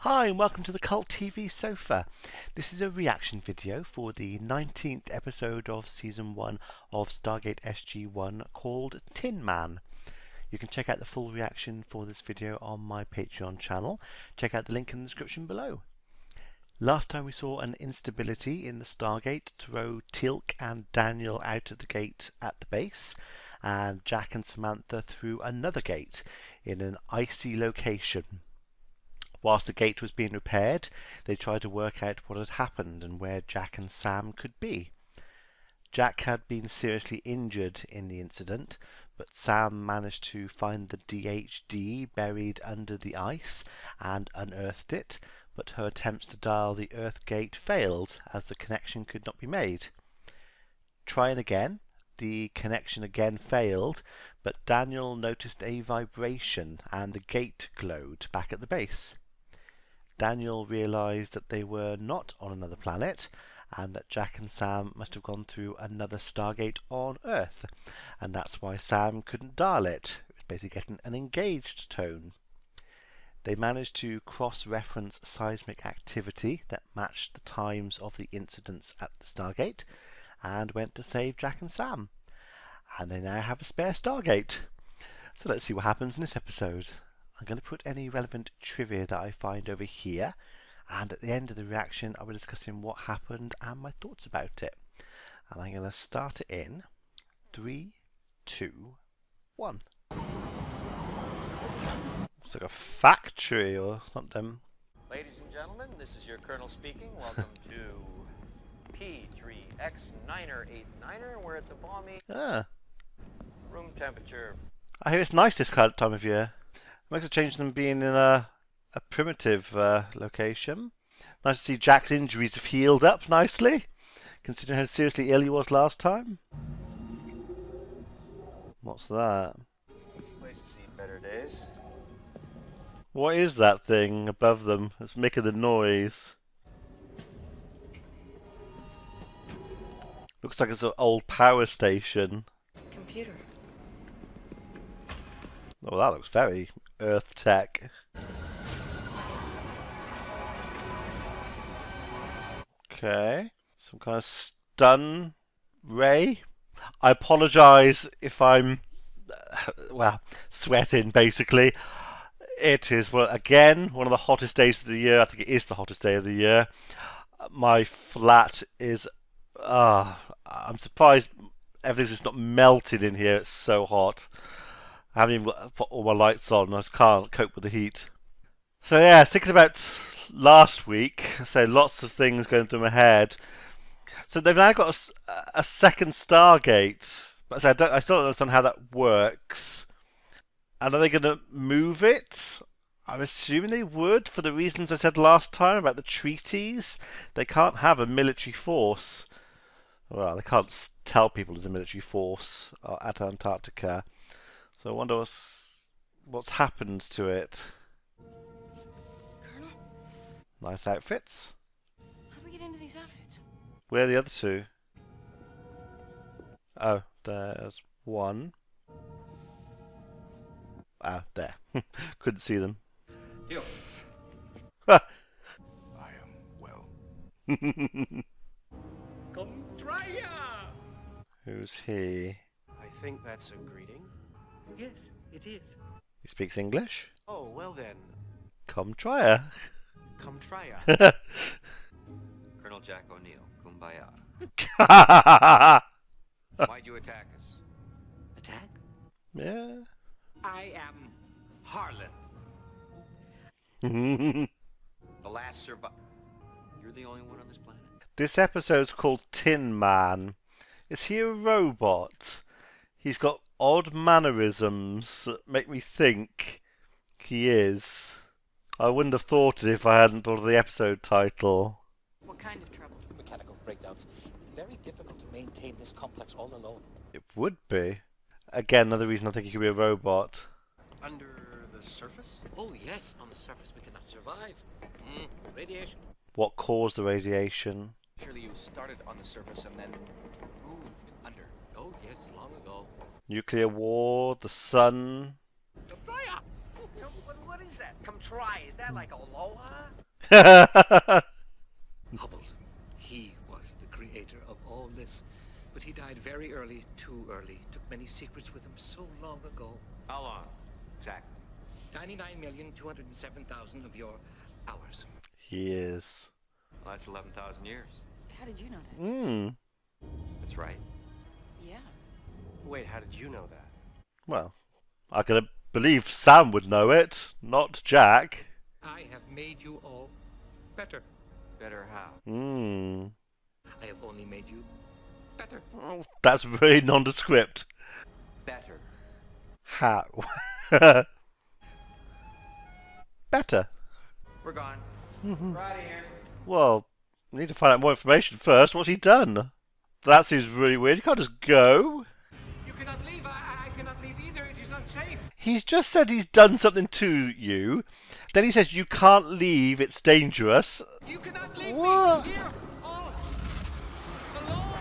Hi and welcome to the Cult TV Sofa. This is a reaction video for the 19th episode of Season 1 of Stargate SG1 called Tin Man. You can check out the full reaction for this video on my Patreon channel. Check out the link in the description below. Last time we saw an instability in the Stargate throw Teal'c and Daniel out of the gate at the base, and Jack and Samantha through another gate in an icy location. Whilst the gate was being repaired, they tried to work out what had happened and where Jack and Sam could be. Jack had been seriously injured in the incident, but Sam managed to find the DHD buried under the ice and unearthed it, but her attempts to dial the Earth gate failed as the connection could not be made. Trying again, the connection again failed, but Daniel noticed a vibration and the gate glowed back at the base. Daniel realised that they were not on another planet and that Jack and Sam must have gone through another Stargate on Earth, and that's why Sam couldn't dial it. It was basically getting an engaged tone. They managed to cross-reference seismic activity that matched the times of the incidents at the Stargate and went to save Jack and Sam. And they now have a spare Stargate. So let's see what happens in this episode. I'm going to put any relevant trivia that I find over here, and at the end of the reaction I will discuss what happened and my thoughts about it. And I'm going to start it in 3, 2, 1. Looks like a factory or something. Ladies and gentlemen, this is your Colonel speaking. Welcome to P3X9er89er, where it's a balmy room temperature. I hear it's nice this kind of time of year. Makes a change than being in a primitive location. Nice to see Jack's injuries have healed up nicely, considering how seriously ill he was last time. What's that? This place has seen better days. What is that thing above them that's making the noise? Looks like it's an old power station. Computer. Oh, that looks very Earth tech. Okay, some kind of stun ray. I apologise if I'm, well, sweating basically. It is, well, again, one of the hottest days of the year. I think it is the hottest day of the year. My flat is, I'm surprised everything's just not melted in here. It's so hot. I haven't even put all my lights on. I just can't cope with the heat. So yeah, thinking about last week, so lots of things going through my head. So they've now got a second Stargate, but I still don't understand how that works. And are they going to move it? I'm assuming they would, for the reasons I said last time about the treaties. They can't have a military force. Well, they can't tell people there's a military force at Antarctica. So I wonder what's happened to it. Colonel? Nice outfits. How do we get into these outfits? Where are the other two? Oh, there's one. Ah, there. Couldn't see them. You. I am well. Come try ya! Who's he? I think that's a greeting. Yes, it is. He speaks English? Oh, well then. Come try her. Come try ya. Colonel Jack O'Neill, kumbaya. Why'd you attack us? Attack? Yeah. I am Harlan. The last survivor. You're the only one on this planet? This episode's called Tin Man. Is he a robot? He's got odd mannerisms that make me think he is. I wouldn't have thought it if I hadn't thought of the episode title. What kind of trouble? Mechanical breakdowns. Very difficult to maintain this complex all alone. It would be. Again, another reason I think he could be a robot. Under the surface? Oh yes, on the surface we cannot survive. Radiation. What caused the radiation? Surely you started on the surface and then moved under. Oh yes, long ago. Nuclear war, the sun. Come try ya! What is that? Come try. Is that like aloha? Hubble. He was the creator of all this. But he died very early, too early. Took many secrets with him so long ago. How long? Exactly. 99,207,000 of your hours. Yes. Well, that's 11,000 years. How did you know that? That's right. Yeah. Wait, how did you know that? Well, I can believe Sam would know it, not Jack. I have made you all better. Better how? I have only made you better. Oh, that's very nondescript. Better. How? Better. We're gone. We're out of here. Well, we need to find out more information first. What's he done? That seems really weird. You can't just go. You cannot leave. I cannot leave either. It is unsafe. He's just said he's done something to you. Then he says you can't leave. It's dangerous. You cannot leave What? me here all alone.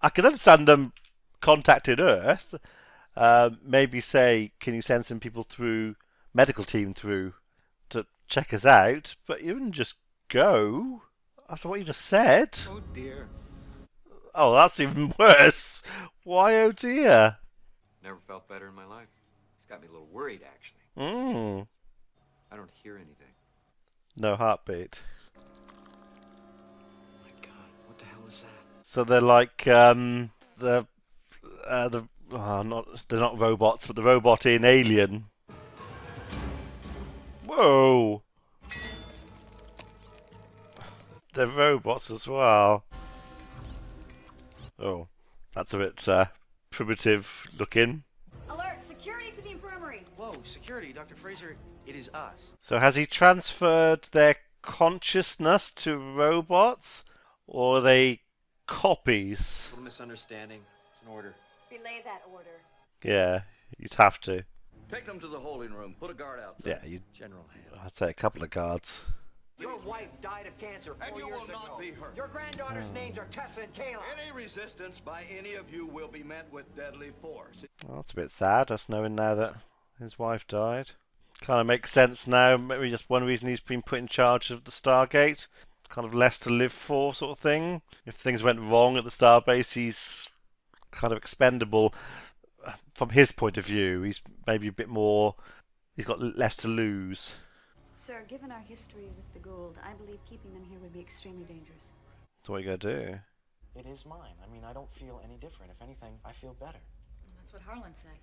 I can understand them contacting Earth. Maybe say, can you send some people through, medical team through, to check us out? But you wouldn't just go after what you just said. Oh dear. Oh, that's even worse. Why, oh dear. Never felt better in my life. It's got me a little worried, actually. I don't hear anything. No heartbeat. My God, what the hell is that? So they're like they're not robots, but the robot in Alien. Whoa! They're robots as well. Oh, that's a bit primitive looking. Alert! Security to the infirmary! Whoa, security, Dr. Fraser, it is us. So has he transferred their consciousness to robots, or are they copies? A little misunderstanding. It's an order. Relay that order. Yeah, you'd have to. Take them to the holding room. Put a guard outside. Yeah, you'd. General Hand. I'd say a couple of guards. Your wife died of cancer 4 And you years will not ago. be hurt. Your granddaughter's names are Tessa and Kayla. Any resistance by any of you will be met with deadly force. Well, that's a bit sad, us knowing now that his wife died. Kind of makes sense now. Maybe just one reason he's been put in charge of the Stargate. Kind of less to live for, sort of thing. If things went wrong at the Starbase, he's kind of expendable. From his point of view, he's maybe a bit more. He's got less to lose. Sir, given our history with the Gould, I believe keeping them here would be extremely dangerous. So what are you gonna do? It is mine. I mean, I don't feel any different. If anything, I feel better. That's what Harlan said.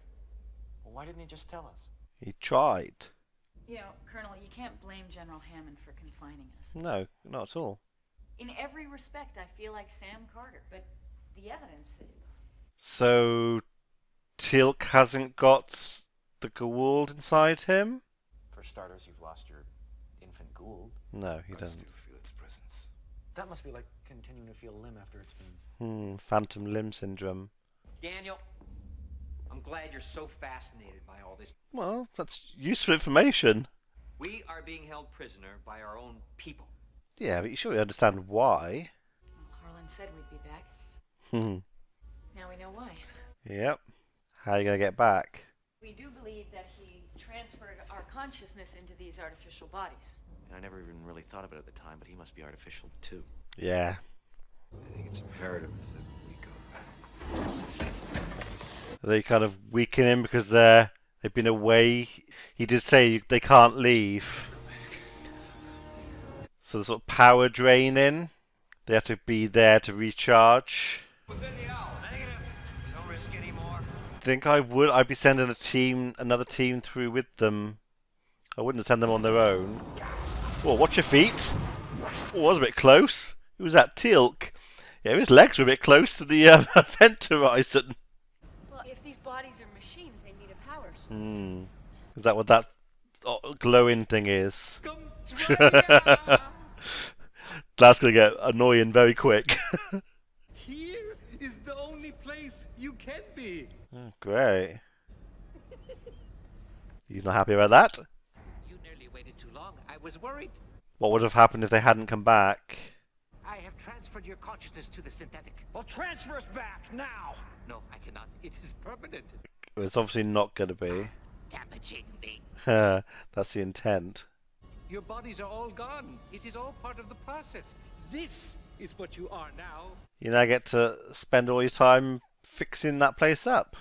Well, why didn't he just tell us? He tried. You know, Colonel, you can't blame General Hammond for confining us. No, not at all. In every respect, I feel like Sam Carter, but the evidence... So Teal'c hasn't got the Goa'uld inside him? For starters, you've lost your infant Gould. No, he doesn't. feel its presence. That must be like continuing to feel a limb after it's been... Phantom limb syndrome. Daniel, I'm glad you're so fascinated by all this. Well, that's useful information. We are being held prisoner by our own people. Yeah, but you surely understand why. Well, Harlan said we'd be back. Hmm. Now we know why. Yep. How are you gonna get back? We do believe that he transferred our consciousness into these artificial bodies. And I never even really thought of it at the time, but he must be artificial too. Yeah. I think it's imperative that we go back. They kind of weaken him because they've been away. He did say they can't leave. So the sort of power draining. They have to be there to recharge. Within the hour. Negative. Don't risk any more. I think I would. I'd be sending another team through with them. I wouldn't send them on their own. Oh, watch your feet. Oh, that was a bit close. Who was that? Teal'c. Yeah, his legs were a bit close to the event horizon. Well, if these bodies are machines, they need a power source. Is that what that glowing thing is? Come to That's going to get annoying very quick. Here is the only place you can be. Oh, great. He's not happy about that. You nearly waited too long. I was worried. What would have happened if they hadn't come back? I have transferred your consciousness to the synthetic. Well, transfer us back now. No, I cannot. It is permanent. It's obviously not going to be. Damaging me. That's the intent. Your bodies are all gone. It is all part of the process. This is what you are now. You now get to spend all your time fixing that place up.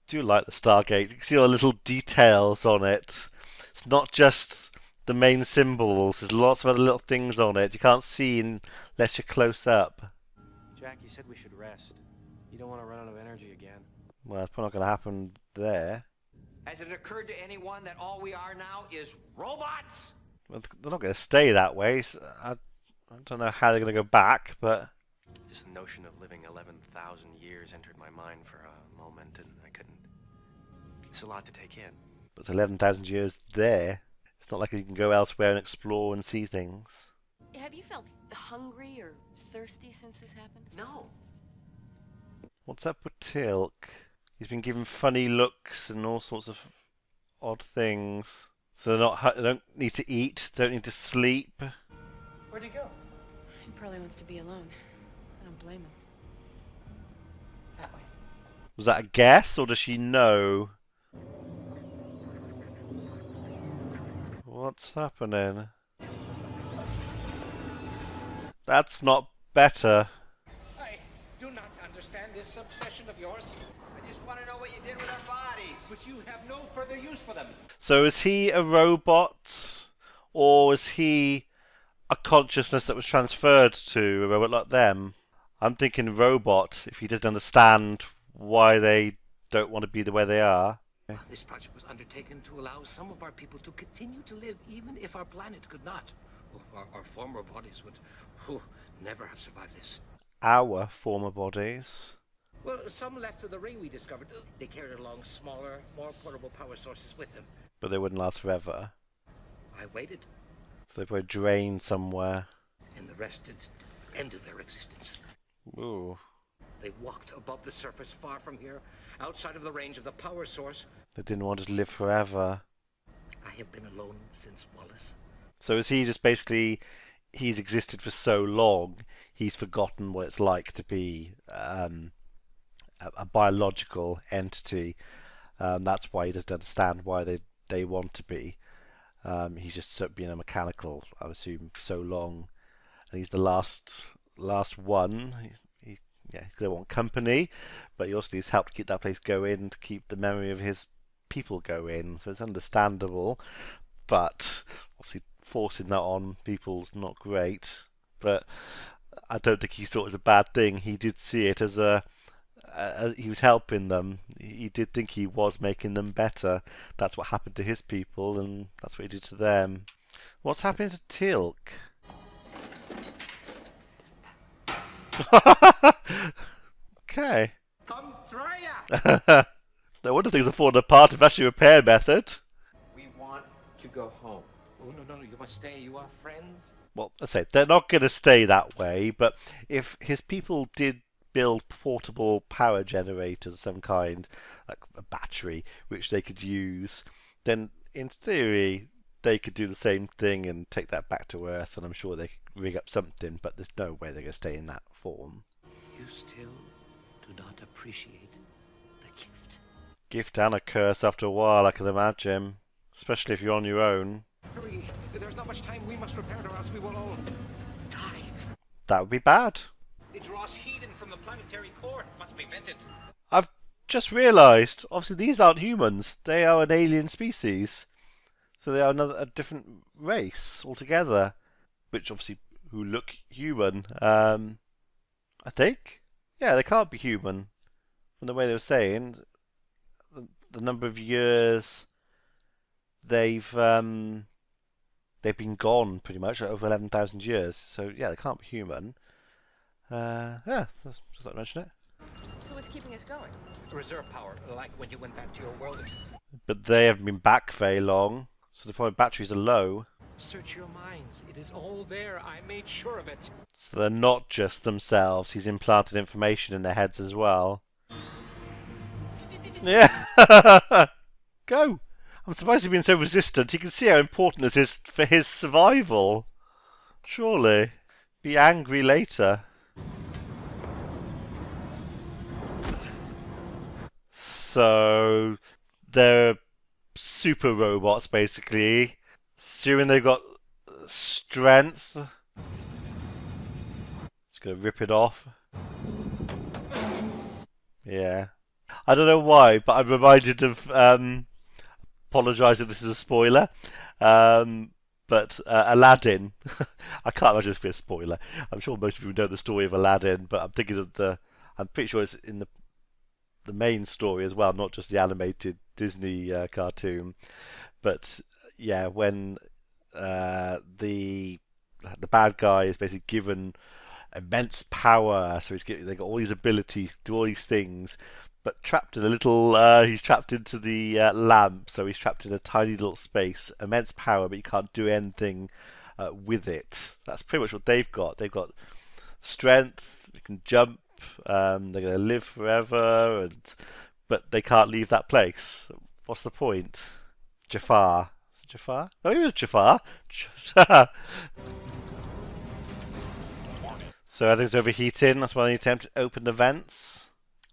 Do you like the Stargate? You can see all the little details on it. It's not just the main symbols. There's lots of other little things on it you can't see unless you're close up. Jack, you said we should rest. You don't want to run out of energy again. Well, it's probably not going to happen there. Has it occurred to anyone that all we are now is robots? Well, they're not going to stay that way. So I don't know how they're going to go back, but... Just the notion of living 11,000 years entered my mind for a moment, and I couldn't... It's a lot to take in. But 11,000 years there. It's not like you can go elsewhere and explore and see things. Have you felt hungry or thirsty since this happened? No. What's up with Tilk? He's been given funny looks and all sorts of odd things. So they don't need to eat, don't need to sleep. Where'd he go? He probably wants to be alone. I don't blame him. That way. Was that a guess, or does she know? What's happening? That's not better. I do not understand this obsession of yours. I just want to know what you did with our bodies. But you have no further use for them. So is he a robot, or is he a consciousness that was transferred to a robot like them? I'm thinking robot, if he doesn't understand why they don't want to be the way they are. This project was undertaken to allow some of our people to continue to live even if our planet could not. Our former bodies would never have survived this. Our former bodies. Well, some left through the ring we discovered. They carried along smaller, more portable power sources with them. But they wouldn't last forever. I waited, So they were drained somewhere. and the rest had ended their existence. Ooh. They walked above the surface, far from here, outside of the range of the power source. They didn't want to live forever. I have been alone since Wallace. So is he just basically, he's existed for so long, he's forgotten what it's like to be a biological entity. That's why he doesn't understand why they want to be. He's just been a mechanical, I assume, for so long. And he's the last one. He's going to want company, but he also needs help to keep that place going, to keep the memory of his people going. So it's understandable, but obviously forcing that on people's not great. But I don't think he saw it as a bad thing. He did see it as he was helping them. He did think he was making them better. That's what happened to his people, and that's what he did to them. What's happening to Tilk? Okay. Come try ya! No wonder things are falling apart if that's your repair method. We want to go home. Oh, no, you must stay. You are friends. Well, I say they're not going to stay that way, but if his people did build portable power generators of some kind, like a battery, which they could use, then in theory they could do the same thing and take that back to Earth, and I'm sure they could rig up something, but there's no way they're going to stay in that form. You still do not appreciate the gift. Gift and a curse after a while, I can imagine, especially if you're on your own. Hurry! There's not much time. We must repair, or else we will all die. That would be bad. It draws heat in from the planetary core. It must be vented. I've just realised, obviously these aren't humans, they are an alien species. So they are a different race altogether, which obviously who look human. I think, yeah, they can't be human from the way they were saying. The number of years they've been gone pretty much over 11,000 years. So yeah, they can't be human. Yeah, just like to mention it. So what's keeping us going? Reserve power, like when you went back to your world. But they haven't been back very long, so the probably batteries are low. Search your minds. It is all there. I made sure of it. So they're not just themselves. He's implanted information in their heads as well. Yeah. Go. I'm surprised he's been so resistant. He can see how important this is for his survival. Surely. Be angry later. So they're super robots, basically. Assuming they've got strength. Just gonna rip it off. Yeah. I don't know why, but I'm reminded of. Apologise if this is a spoiler. But Aladdin. I can't imagine this be a spoiler. I'm sure most of you know the story of Aladdin, but I'm thinking of the. I'm pretty sure it's in the main story as well, not just the animated Disney cartoon. But yeah, when the bad guy is basically given immense power, so they got all these abilities to do all these things, but trapped in a little. He's trapped into the lamp, so he's trapped in a tiny little space. Immense power, but you can't do anything with it. That's pretty much what they've got. They've got strength. You can jump. They're going to live forever, but they can't leave that place. What's the point? Jafar. Is it Jafar? Oh, he was Jafar. So everything's overheating. That's why they attempt to open the vents.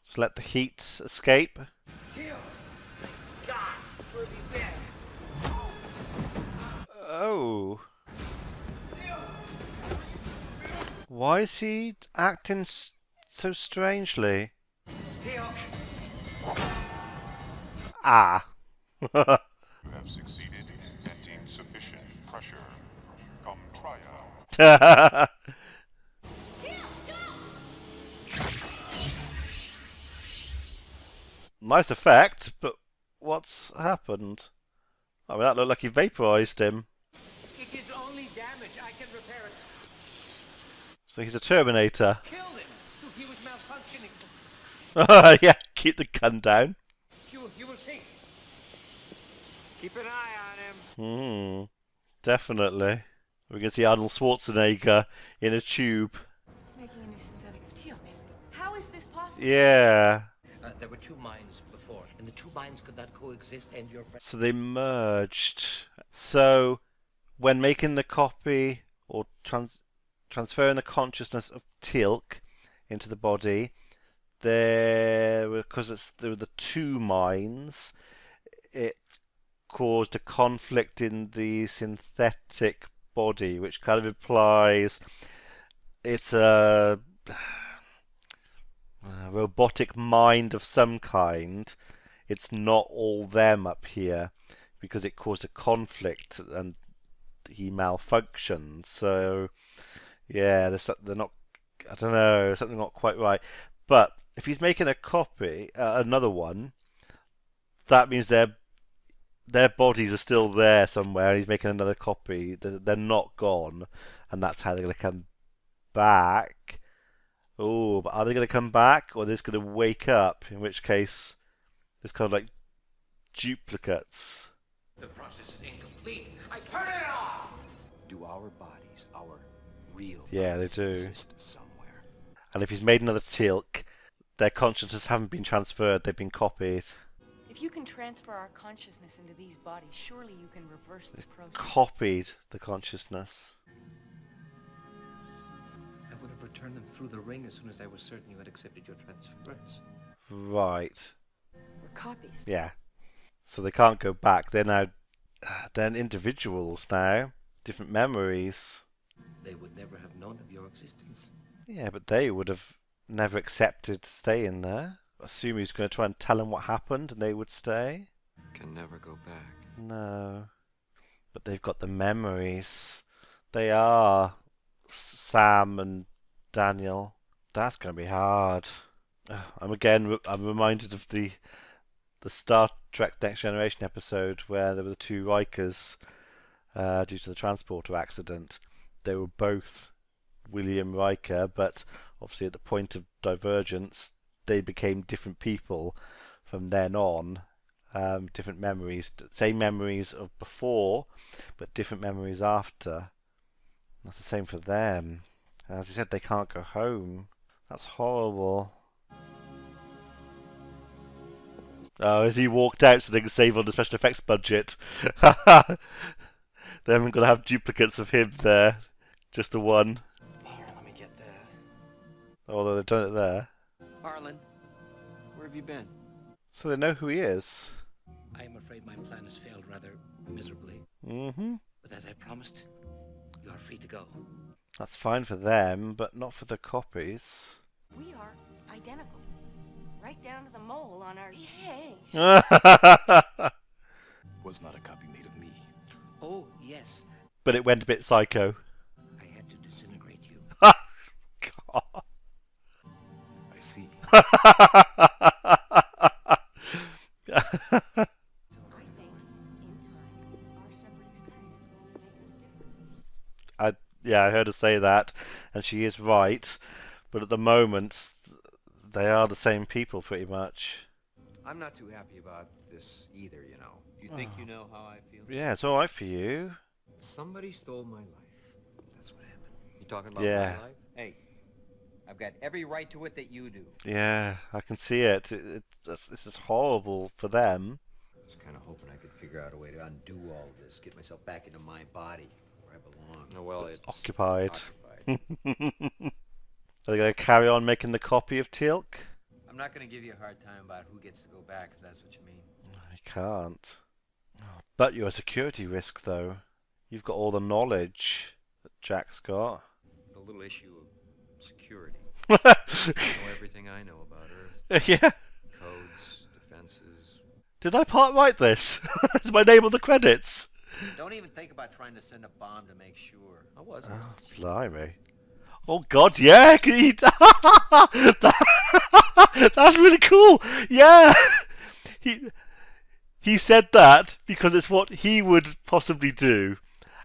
So let the heat escape. Oh. Why is he acting so strangely? Ah. You have succeeded in venting sufficient pressure. Come try out. Nice effect, but what's happened? I mean, that looked like he vaporized him. It is only damage. I can repair it. So he's a Terminator. Killed him. He was malfunctioning. Yeah, keep the gun down. You will see. Keep an eye on him. Definitely. We can see Arnold Schwarzenegger in a tube. It's making a new synthetic of Teal. How is this possible? Yeah. There were two minds before, and the two minds could not coexist, and your friend... So they merged. So when making the copy or transferring the consciousness of Teal'c into the body, there were the two minds, it caused a conflict in the synthetic body, which kind of implies it's a robotic mind of some kind. It's not all them up here because it caused a conflict and he malfunctioned. So yeah, they're not. I don't know, something not quite right. But if he's making a copy, another one, that means their bodies are still there somewhere. And he's making another copy. They're not gone, and that's how they're going to come back. Oh, but are they going to come back, or are they just going to wake up? In which case, it's kind of like duplicates. The process is incomplete. I turn it off! Do our bodies, our real Yeah, they bodies, do. exist somewhere? And if he's made another Teal'c, their consciousness haven't been transferred; they've been copied. If you can transfer our consciousness into these bodies, surely you can reverse the process. Copied the consciousness. I would have returned them through the ring as soon as I was certain you had accepted your transference. Right. We're copies. Yeah. So they can't go back. They're individuals now. Different memories. They would never have known of your existence. Yeah, but they would have never accepted staying there. Assume he's going to try and tell them what happened and they would stay. Can never go back. No. But they've got the memories. They are Sam and Daniel. That's going to be hard. I'm reminded of the Star Trek Next Generation episode where there were the two Rikers due to the transporter accident. They were both William Riker, but obviously at the point of divergence, they became different people from then on. Different memories, same memories of before, but different memories after. That's the same for them. As I said, they can't go home. That's horrible. Oh, as he walked out so they could save on the special effects budget. They haven't got to have duplicates of him there. Just the one. Here, let me get there. Although they've done it there. Arlen, where have you been? So they know who he is. I am afraid my plan has failed rather miserably. Mm-hmm. But as I promised, you are free to go. That's fine for them, but not for the copies. We are identical. Right down to the mole on our... Hey! Was not a copy made of me. Oh, yes. But it went a bit psycho. I had to disintegrate you. God. I see. I think, in time, our separate experiences will make us different. Yeah, I heard her say that, and she is right. But at the moment, they are the same people, pretty much. I'm not too happy about this either, you know. You think you know how I feel? Yeah, it's alright for you. Somebody stole my life. That's what happened. You talking about Yeah. my life? Hey, I've got every right to it that you do. Yeah, I can see it. This is horrible for them. I was kind of hoping I could figure out a way to undo all this, get myself back into my body where I belong. Oh, well, it's Occupied. occupied. Are they going to carry on making the copy of Teal'c? I'm not going to give you a hard time about who gets to go back, if that's what you mean. You can't. But you're a security risk, though. You've got all the knowledge that Jack's got. The little issue of security. You know everything I know about Earth. Yeah. Codes, defenses. Did I part write this? Is my name on the credits? Don't even think about trying to send a bomb to make sure. I wasn't. Oh, blimey. Oh God, yeah! That's really cool. Yeah, he said that because it's what he would possibly do,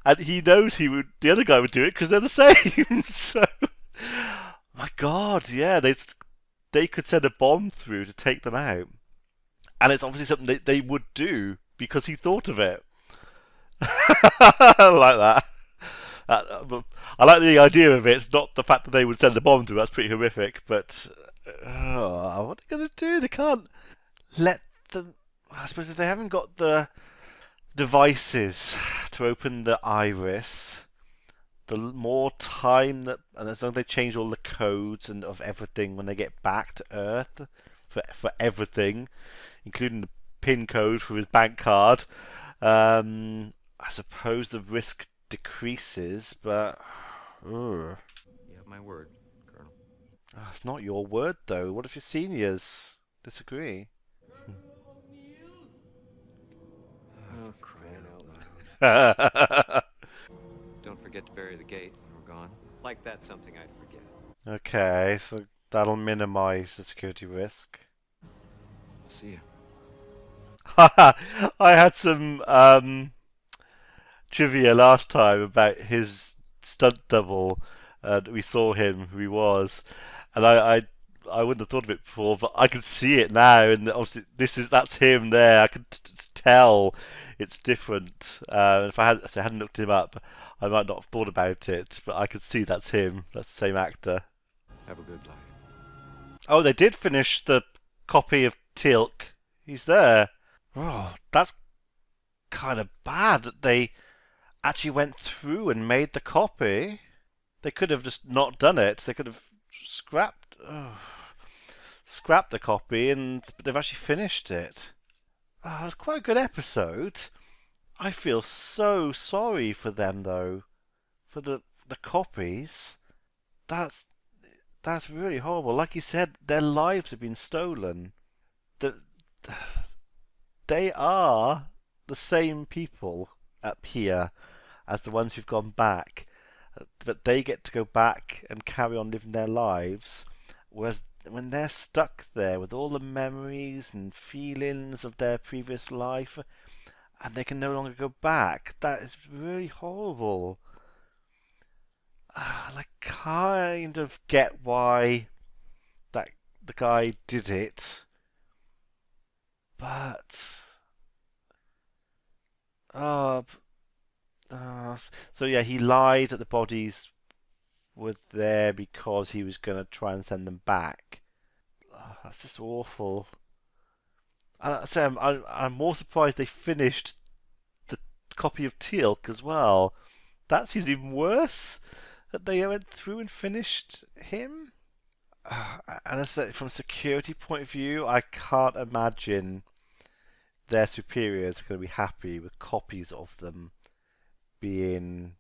and he knows the other guy would do it because they're the same. So, my God, yeah, they could send a bomb through to take them out, and it's obviously something they would do because he thought of it. I like that. I like the idea of it, not the fact that they would send the bomb through. That's pretty horrific. But what are they going to do? They can't let them. I suppose if they haven't got the devices to open the iris, the more time that, and as long as they change all the codes and of everything when they get back to Earth for everything, including the PIN code for his bank card, I suppose the risk decreases, but You have my word, Colonel. It's not your word though. What if your seniors disagree? Oh, crying out loud. Don't forget to bury the gate when we're gone. Like that's something I'd forget. Okay, so that'll minimize the security risk. I'll see you. I had some trivia last time about his stunt double. We saw him, who he was, and I wouldn't have thought of it before, but I can see it now, and obviously that's him there. I can tell it's different. If I hadn't looked him up, I might not have thought about it, but I can see that's him. That's the same actor. Have a good life. Oh, they did finish the copy of Teal'c. He's there. Oh, that's kind of bad that they actually went through and made the copy. They could have just not done it. They could have scrapped the copy, but they've actually finished it. Oh, it was quite a good episode. I feel so sorry for them though, for the copies. That's really horrible. Like you said, their lives have been stolen. They are the same people up here as the ones who've gone back, but they get to go back and carry on living their lives, whereas when they're stuck there with all the memories and feelings of their previous life, and they can no longer go back, that is really horrible. And I kind of get why the guy did it, but so yeah, he lied that the bodies were there because he was going to try and send them back. That's just awful. And so I'm more surprised they finished the copy of Teal'c as well. That seems even worse, that they went through and finished him. And as from a security point of view, I can't imagine their superiors are going to be happy with copies of them being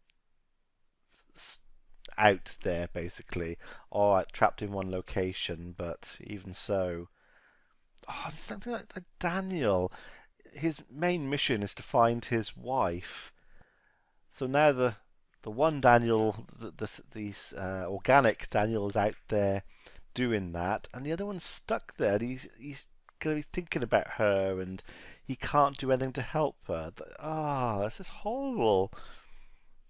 out there, basically. Alright, trapped in one location, but even so. Oh, it's something like Daniel. His main mission is to find his wife. So now the one Daniel, these organic Daniel is out there doing that, and the other one's stuck there. He's going to be thinking about her, and he can't do anything to help her. That's just horrible.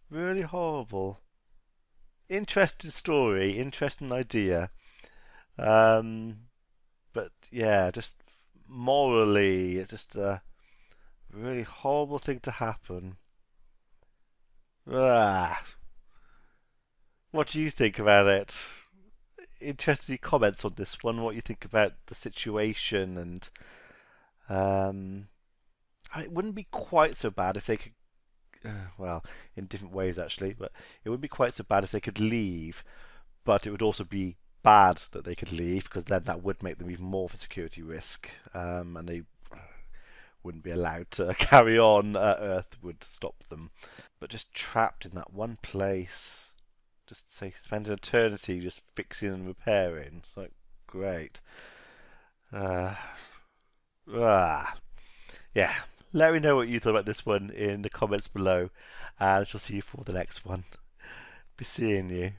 Really horrible. Interesting story, interesting idea. But yeah, just morally, it's just a really horrible thing to happen. Ah, what do you think about it? Interesting comments on this one. What you think about the situation, and um, it wouldn't be quite so bad if they could. Well, in different ways actually, but it wouldn't be quite so bad if they could leave. But it would also be bad that they could leave because then that would make them even more of a security risk, and they wouldn't be allowed to carry on. Earth would stop them. But just trapped in that one place, just say spend an eternity just fixing and repairing. It's like great. Uh, yeah. Let me know what you thought about this one in the comments below, and I shall see you for the next one. Be seeing you.